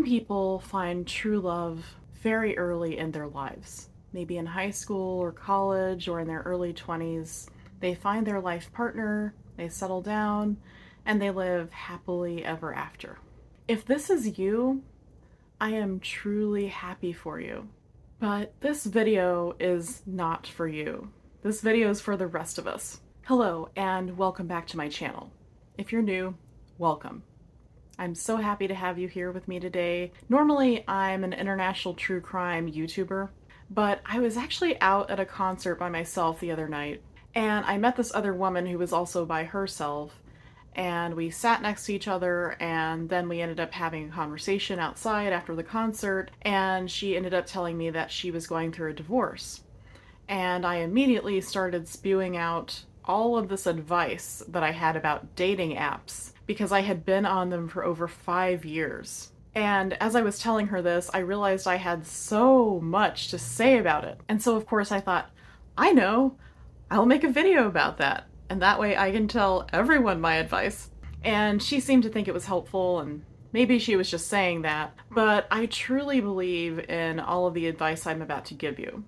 Some people find true love very early in their lives, maybe in high school or college or in their early 20s. They find their life partner, they settle down, and they live happily ever after. If this is you, I am truly happy for you. But this video is not for you. This video is for the rest of us. Hello, and welcome back to my channel. If you're new, welcome. I'm so happy to have you here with me today. Normally, I'm an international true crime YouTuber, but I was actually out at a concert by myself the other night, and I met this other woman who was also by herself, and we sat next to each other, and then we ended up having a conversation outside after the concert, and she ended up telling me that she was going through a divorce. And I immediately started spewing out all of this advice that I had about dating apps because I had been on them for over 5 years. And as I was telling her this, I realized I had so much to say about it. And so, of course, I thought, I know, I'll make a video about that. And that way I can tell everyone my advice. And she seemed to think it was helpful, and maybe she was just saying that, but I truly believe in all of the advice I'm about to give you.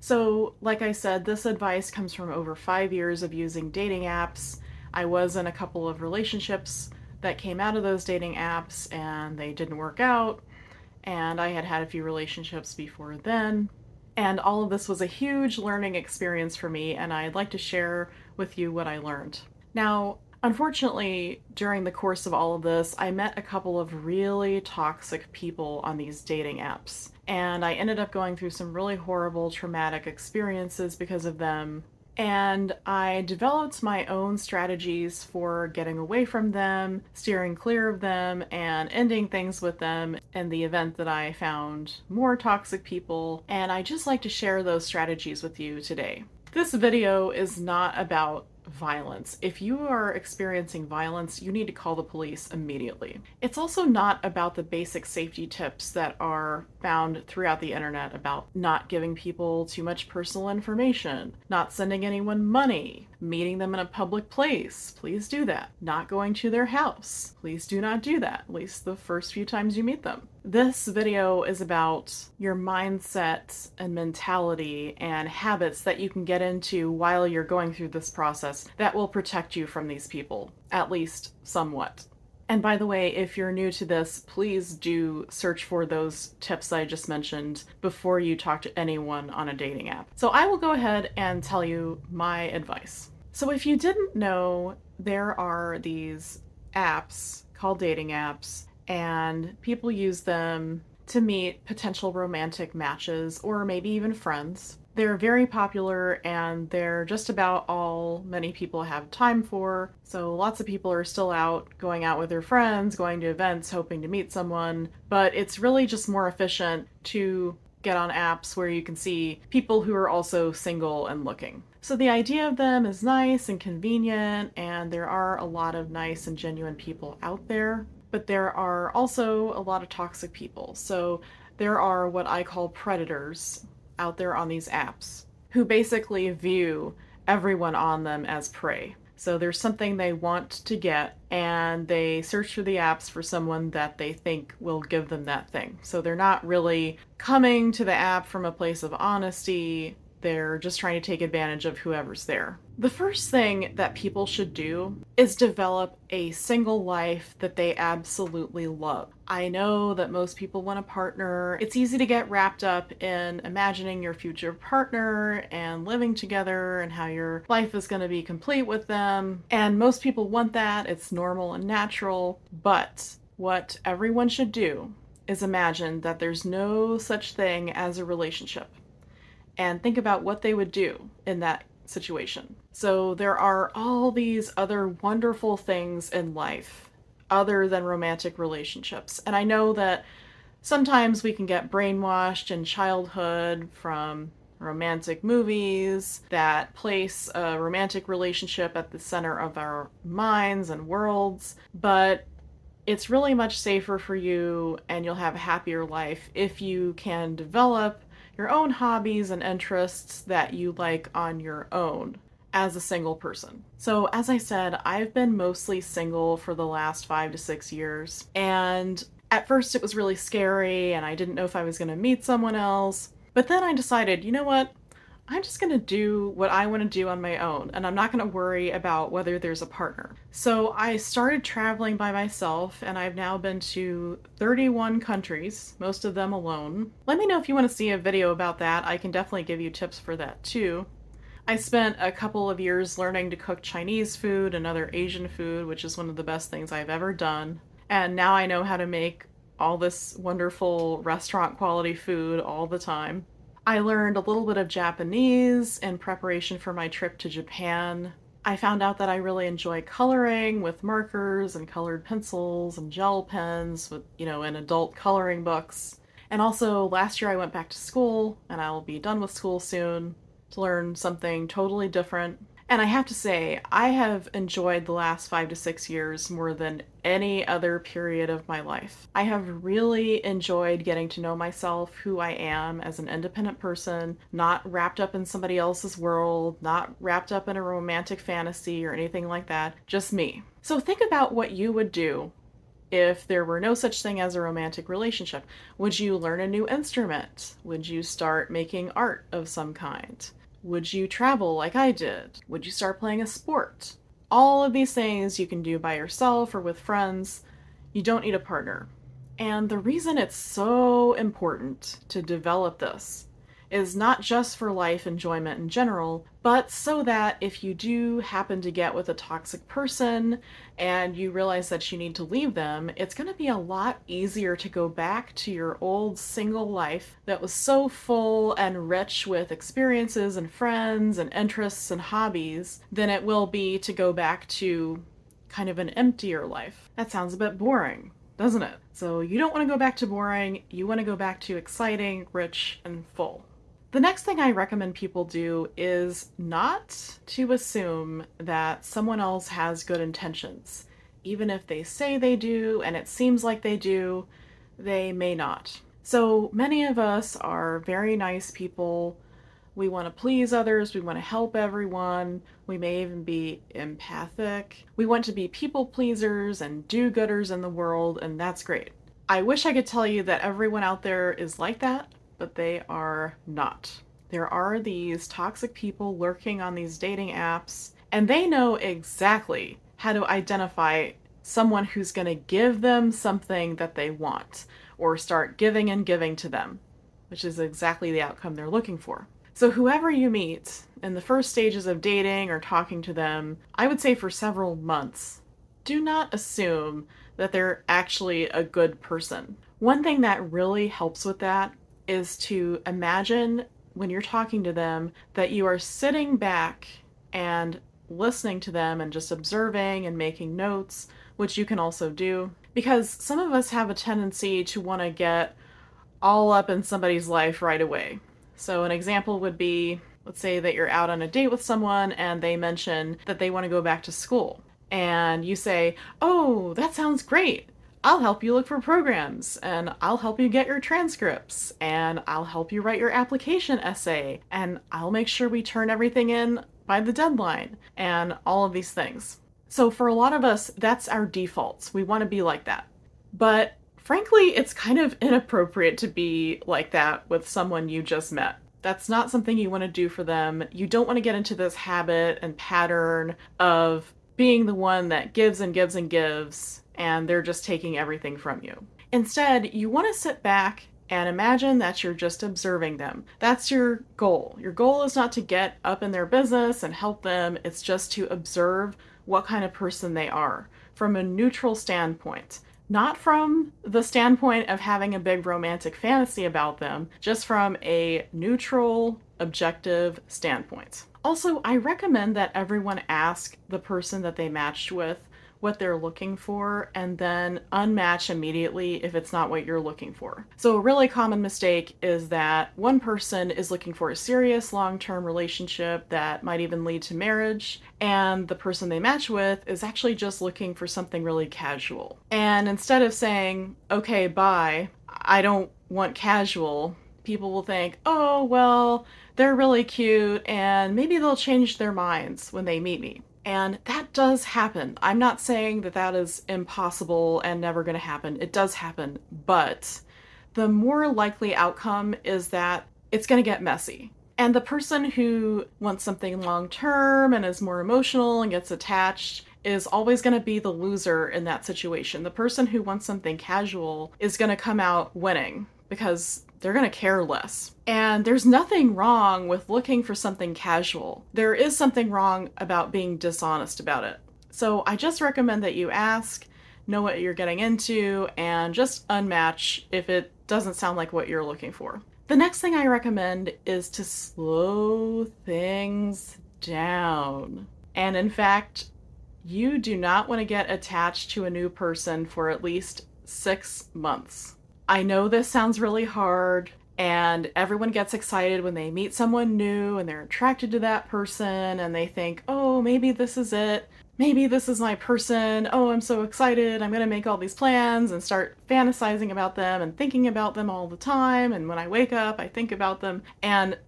So, like I said, this advice comes from over 5 years of using dating apps. I was in a couple of relationships that came out of those dating apps and they didn't work out, and I had had a few relationships before then. And all of this was a huge learning experience for me, and I'd like to share with you what I learned. Now, unfortunately, during the course of all of this, I met a couple of really toxic people on these dating apps. And I ended up going through some really horrible, traumatic experiences because of them. And I developed my own strategies for getting away from them, steering clear of them, and ending things with them in the event that I found more toxic people. And I just like to share those strategies with you today. This video is not about violence. If you are experiencing violence, you need to call the police immediately. It's also not about the basic safety tips that are found throughout the internet about not giving people too much personal information, not sending anyone money, meeting them in a public place. Please do that. Not going to their house. Please do not do that, at least the first few times you meet them. This video is about your mindset and mentality and habits that you can get into while you're going through this process that will protect you from these people, at least somewhat. And by the way, if you're new to this, please do search for those tips I just mentioned before you talk to anyone on a dating app. So I will go ahead and tell you my advice. So if you didn't know, there are these apps called dating apps, and people use them to meet potential romantic matches or maybe even friends. They're very popular, and they're just about all many people have time for. So lots of people are still out, going out with their friends, going to events, hoping to meet someone. But it's really just more efficient to get on apps where you can see people who are also single and looking. So the idea of them is nice and convenient, and there are a lot of nice and genuine people out there. But there are also a lot of toxic people. So there are what I call predators out there on these apps who basically view everyone on them as prey. So there's something they want to get, and they search through the apps for someone that they think will give them that thing. So they're not really coming to the app from a place of honesty. They're just trying to take advantage of whoever's there. The first thing that people should do is develop a single life that they absolutely love. I know that most people want a partner. It's easy to get wrapped up in imagining your future partner and living together and how your life is going to be complete with them. And most people want that. It's normal and natural. But what everyone should do is imagine that there's no such thing as a relationship, and think about what they would do in that situation. So there are all these other wonderful things in life other than romantic relationships. And I know that sometimes we can get brainwashed in childhood from romantic movies that place a romantic relationship at the center of our minds and worlds, but it's really much safer for you, and you'll have a happier life if you can develop your own hobbies and interests that you like on your own as a single person. So as I said, I've been mostly single for the last 5 to 6 years, and At first, it was really scary, and I didn't know if I was going to meet someone else. But then I decided, you know what? I'm just going to do what I want to do on my own, and I'm not going to worry about whether there's a partner. So I started traveling by myself, and I've now been to 31 countries, most of them alone. Let me know if you want to see a video about that. I can definitely give you tips for that too. I spent a couple of years learning to cook Chinese food and other Asian food, which is one of the best things I've ever done. And now I know how to make all this wonderful restaurant quality food all the time. I learned a little bit of Japanese in preparation for my trip to Japan. I found out that I really enjoy coloring with markers and colored pencils and gel pens with, in adult coloring books. And also, last year I went back to school, and I'll be done with school soon, to learn something totally different. And I have to say, I have enjoyed the last 5 to 6 years more than any other period of my life. I have really enjoyed getting to know myself, who I am as an independent person, not wrapped up in somebody else's world, not wrapped up in a romantic fantasy or anything like that, just me. So think about what you would do if there were no such thing as a romantic relationship. Would you learn a new instrument? Would you start making art of some kind? Would you travel like I did? Would you start playing a sport? All of these things you can do by yourself or with friends. You don't need a partner. And the reason it's so important to develop this is not just for life enjoyment in general, but so that if you do happen to get with a toxic person and you realize that you need to leave them, it's going to be a lot easier to go back to your old single life that was so full and rich with experiences and friends and interests and hobbies than it will be to go back to kind of an emptier life. That sounds a bit boring, doesn't it? So you don't want to go back to boring, you want to go back to exciting, rich, and full. The next thing I recommend people do is not to assume that someone else has good intentions. Even if they say they do and it seems like they do, they may not. So many of us are very nice people. We want to please others, we want to help everyone, we may even be empathic. We want to be people pleasers and do-gooders in the world, and that's great. I wish I could tell you that everyone out there is like that, but they are not. There are these toxic people lurking on these dating apps, and they know exactly how to identify someone who's going to give them something that they want, or start giving and giving to them, which is exactly the outcome they're looking for. So whoever you meet in the first stages of dating or talking to them, I would say for several months, do not assume that they're actually a good person. One thing that really helps with that is to imagine when you're talking to them that you are sitting back and listening to them and just observing and making notes, which you can also do. Because some of us have a tendency to want to get all up in somebody's life right away. So an example would be, let's say that you're out on a date with someone and they mention that they want to go back to school. And you say, "Oh, that sounds great. I'll help you look for programs, and I'll help you get your transcripts, and I'll help you write your application essay, and I'll make sure we turn everything in by the deadline," and all of these things. So for a lot of us, that's our defaults. We want to be like that. But frankly, it's kind of inappropriate to be like that with someone you just met. That's not something you want to do for them. You don't want to get into this habit and pattern of being the one that gives and gives and gives, and they're just taking everything from you. Instead, you want to sit back and imagine that you're just observing them. That's your goal. Your goal is not to get up in their business and help them, it's just to observe what kind of person they are from a neutral standpoint. Not from the standpoint of having a big romantic fantasy about them, just from a neutral, objective standpoint. Also, I recommend that everyone ask the person that they matched with what they're looking for and then unmatch immediately if it's not what you're looking for. So a really common mistake is that one person is looking for a serious long-term relationship that might even lead to marriage, and the person they match with is actually just looking for something really casual. And instead of saying, "Okay, bye, I don't want casual," people will think, "Oh, well, they're really cute and maybe they'll change their minds when they meet me." And that does happen. I'm not saying that that is impossible and never going to happen. It does happen. But the more likely outcome is that it's going to get messy. And the person who wants something long term and is more emotional and gets attached is always going to be the loser in that situation. The person who wants something casual is going to come out winning because they're going to care less. And there's nothing wrong with looking for something casual. There is something wrong about being dishonest about it. So I just recommend that you ask, know what you're getting into, and just unmatch if it doesn't sound like what you're looking for. The next thing I recommend is to slow things down. And in fact, you do not want to get attached to a new person for at least 6 months. I know this sounds really hard, and everyone gets excited when they meet someone new and they're attracted to that person and they think, oh, maybe this is it. Maybe this is my person. Oh, I'm so excited. I'm going to make all these plans and start fantasizing about them and thinking about them all the time. And when I wake up, I think about them. And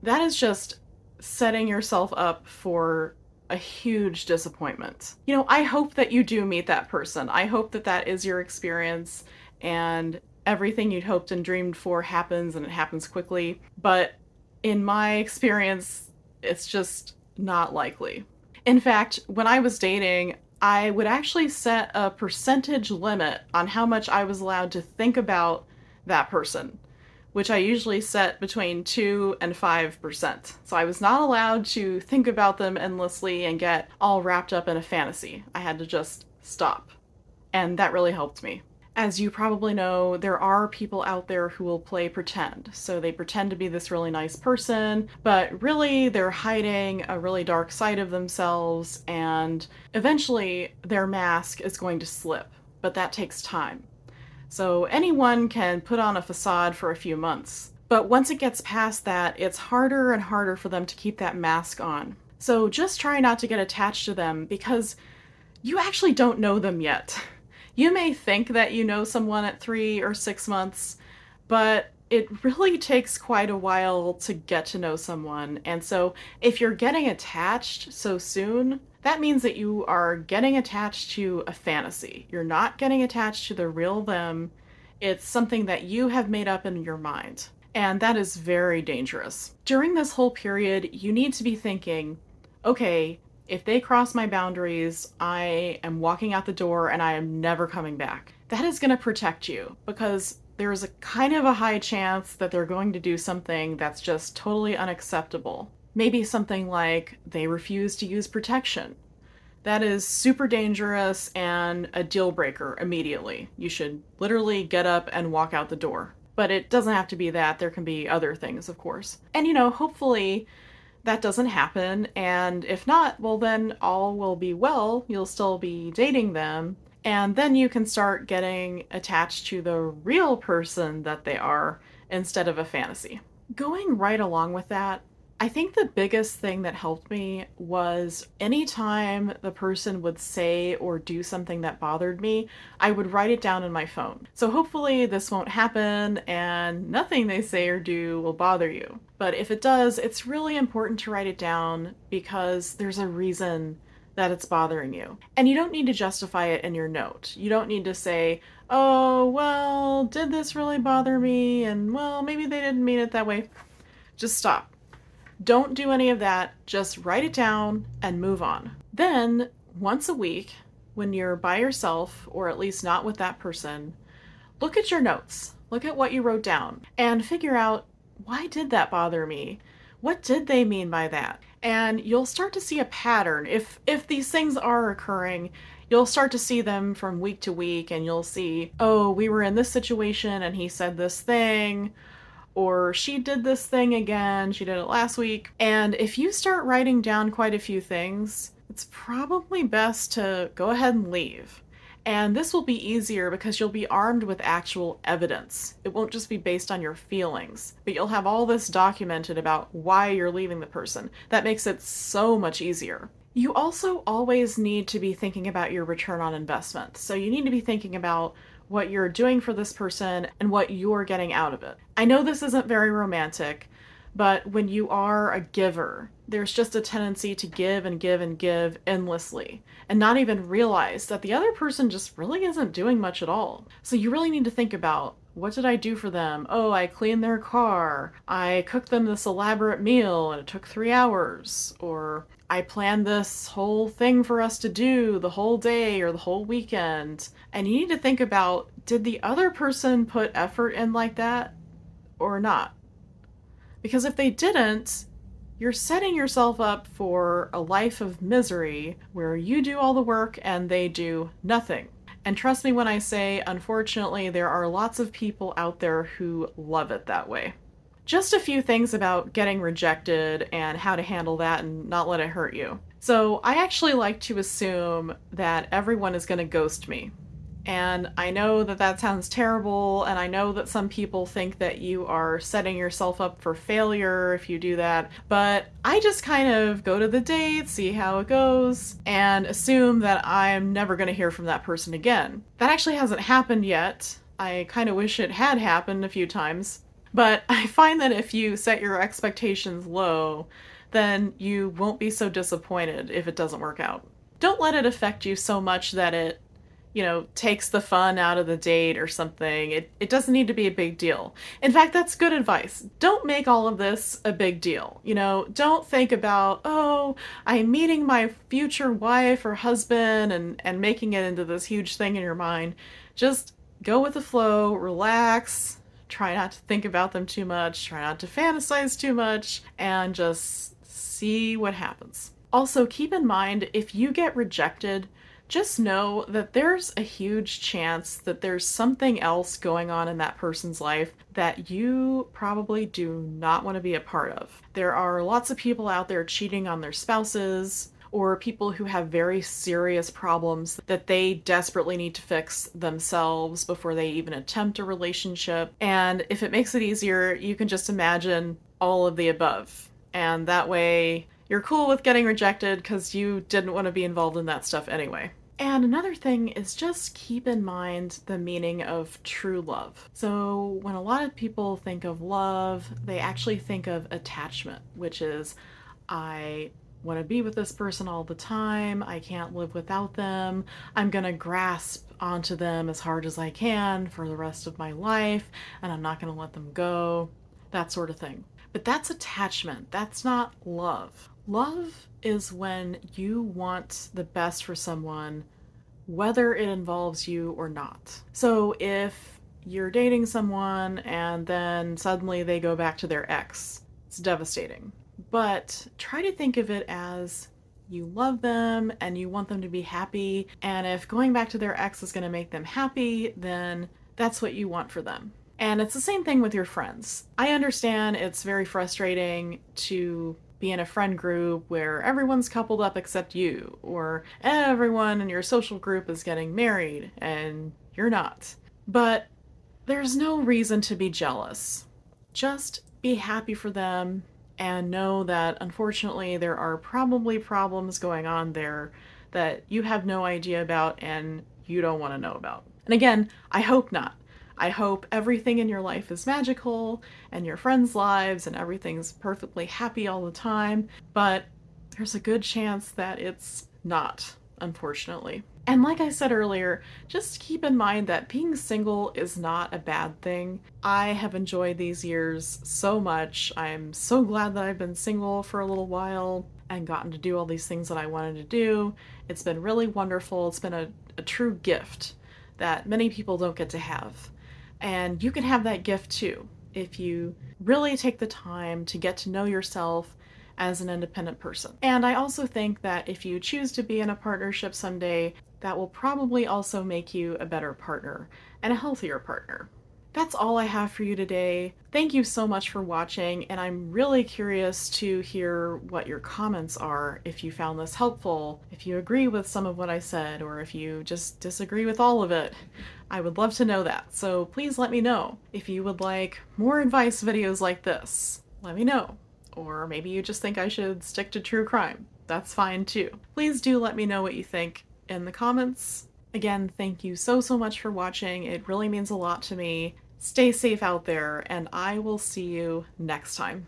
that is just setting yourself up for a huge disappointment. You know, I hope that you do meet that person. I hope that that is your experience and everything you'd hoped and dreamed for happens and it happens quickly. But in my experience, it's just not likely. In fact, when I was dating, I would actually set a percentage limit on how much I was allowed to think about that person, which I usually set between 2 and 5%. So I was not allowed to think about them endlessly and get all wrapped up in a fantasy. I had to just stop. And that really helped me. As you probably know, there are people out there who will play pretend. So they pretend to be this really nice person, but really they're hiding a really dark side of themselves, and eventually their mask is going to slip, but that takes time. So anyone can put on a facade for a few months, but once it gets past that, it's harder and harder for them to keep that mask on. So just try not to get attached to them because you actually don't know them yet. You may think that you know someone at 3 or 6 months, but it really takes quite a while to get to know someone. And so if you're getting attached so soon, that means that you are getting attached to a fantasy. You're not getting attached to the real them. It's something that you have made up in your mind. And that is very dangerous. During this whole period, you need to be thinking, okay, if they cross my boundaries, I am walking out the door and I am never coming back. That is going to protect you because there's a kind of a high chance that they're going to do something that's just totally unacceptable. Maybe something like they refuse to use protection. That is super dangerous and a deal breaker immediately. You should literally get up and walk out the door. But it doesn't have to be that. There can be other things, of course. And hopefully that doesn't happen, and if not, well then all will be well. You'll still be dating them, and then you can start getting attached to the real person that they are instead of a fantasy. Going right along with that, I think the biggest thing that helped me was anytime the person would say or do something that bothered me, I would write it down in my phone. So hopefully this won't happen and nothing they say or do will bother you. But if it does, it's really important to write it down because there's a reason that it's bothering you. And you don't need to justify it in your note. You don't need to say, oh, well, did this really bother me? And well, maybe they didn't mean it that way. Just stop. Don't do any of that. Just write it down and move on. Then, once a week, when you're by yourself, or at least not with that person, look at your notes. Look at what you wrote down and figure out, why did that bother me? What did they mean by that? And you'll start to see a pattern. If these things are occurring, you'll start to see them from week to week, and you'll see, oh, we were in this situation and he said this thing, or she did this thing again, she did it last week. And if you start writing down quite a few things, it's probably best to go ahead and leave. And this will be easier because you'll be armed with actual evidence. It won't just be based on your feelings, but you'll have all this documented about why you're leaving the person. That makes it so much easier. You also always need to be thinking about your return on investment. So you need to be thinking about what you're doing for this person and what you're getting out of it. I know this isn't very romantic, but when you are a giver, there's just a tendency to give and give and give endlessly and not even realize that the other person just really isn't doing much at all. So you really need to think about, what did I do for them? Oh, I cleaned their car. I cooked them this elaborate meal and it took 3 hours. Or I planned this whole thing for us to do the whole day or the whole weekend. And you need to think about, did the other person put effort in like that or not? Because if they didn't, you're setting yourself up for a life of misery where you do all the work and they do nothing. And trust me when I say, unfortunately, there are lots of people out there who love it that way. Just a few things about getting rejected and how to handle that and not let it hurt you. So, I actually like to assume that everyone is going to ghost me. And I know that that sounds terrible, and I know that some people think that you are setting yourself up for failure if you do that, but I just kind of go to the date, see how it goes, and assume that I'm never going to hear from that person again. That actually hasn't happened yet. I kind of wish it had happened a few times. But I find that if you set your expectations low, then you won't be so disappointed if it doesn't work out. Don't let it affect you so much that it takes the fun out of the date or something. It doesn't need to be a big deal. In fact, that's good advice. Don't make all of this a big deal. Don't think about, oh, I'm meeting my future wife or husband and making it into this huge thing in your mind. Just go with the flow, relax, try not to think about them too much, try not to fantasize too much, and just see what happens. Also, keep in mind, if you get rejected, just know that there's a huge chance that there's something else going on in that person's life that you probably do not want to be a part of. There are lots of people out there cheating on their spouses, or people who have very serious problems that they desperately need to fix themselves before they even attempt a relationship. And if it makes it easier, you can just imagine all of the above. And that way, you're cool with getting rejected because you didn't want to be involved in that stuff anyway. And another thing is, just keep in mind the meaning of true love. So when a lot of people think of love, they actually think of attachment, which is, I want to be with this person all the time, I can't live without them, I'm going to grasp onto them as hard as I can for the rest of my life, and I'm not going to let them go, that sort of thing. But that's attachment, that's not love. Love is when you want the best for someone, whether it involves you or not. So if you're dating someone and then suddenly they go back to their ex, it's devastating. But try to think of it as, you love them and you want them to be happy, and if going back to their ex is going to make them happy, then that's what you want for them. And it's the same thing with your friends. I understand it's very frustrating to be in a friend group where everyone's coupled up except you, or everyone in your social group is getting married and you're not. But there's no reason to be jealous. Just be happy for them and know that unfortunately there are probably problems going on there that you have no idea about and you don't want to know about. And again, I hope not. I hope everything in your life is magical and your friends' lives and everything's perfectly happy all the time, but there's a good chance that it's not, unfortunately. And like I said earlier, just keep in mind that being single is not a bad thing. I have enjoyed these years so much. I'm so glad that I've been single for a little while and gotten to do all these things that I wanted to do. It's been really wonderful. It's been a true gift that many people don't get to have. And you can have that gift too if you really take the time to get to know yourself as an independent person. And I also think that if you choose to be in a partnership someday, that will probably also make you a better partner and a healthier partner. That's all I have for you today. Thank you so much for watching, and I'm really curious to hear what your comments are if you found this helpful, if you agree with some of what I said, or if you just disagree with all of it. I would love to know that, so please let me know. If you would like more advice videos like this, let me know. Or maybe you just think I should stick to true crime. That's fine too. Please do let me know what you think in the comments. Again, thank you so much for watching. It really means a lot to me. Stay safe out there, and I will see you next time.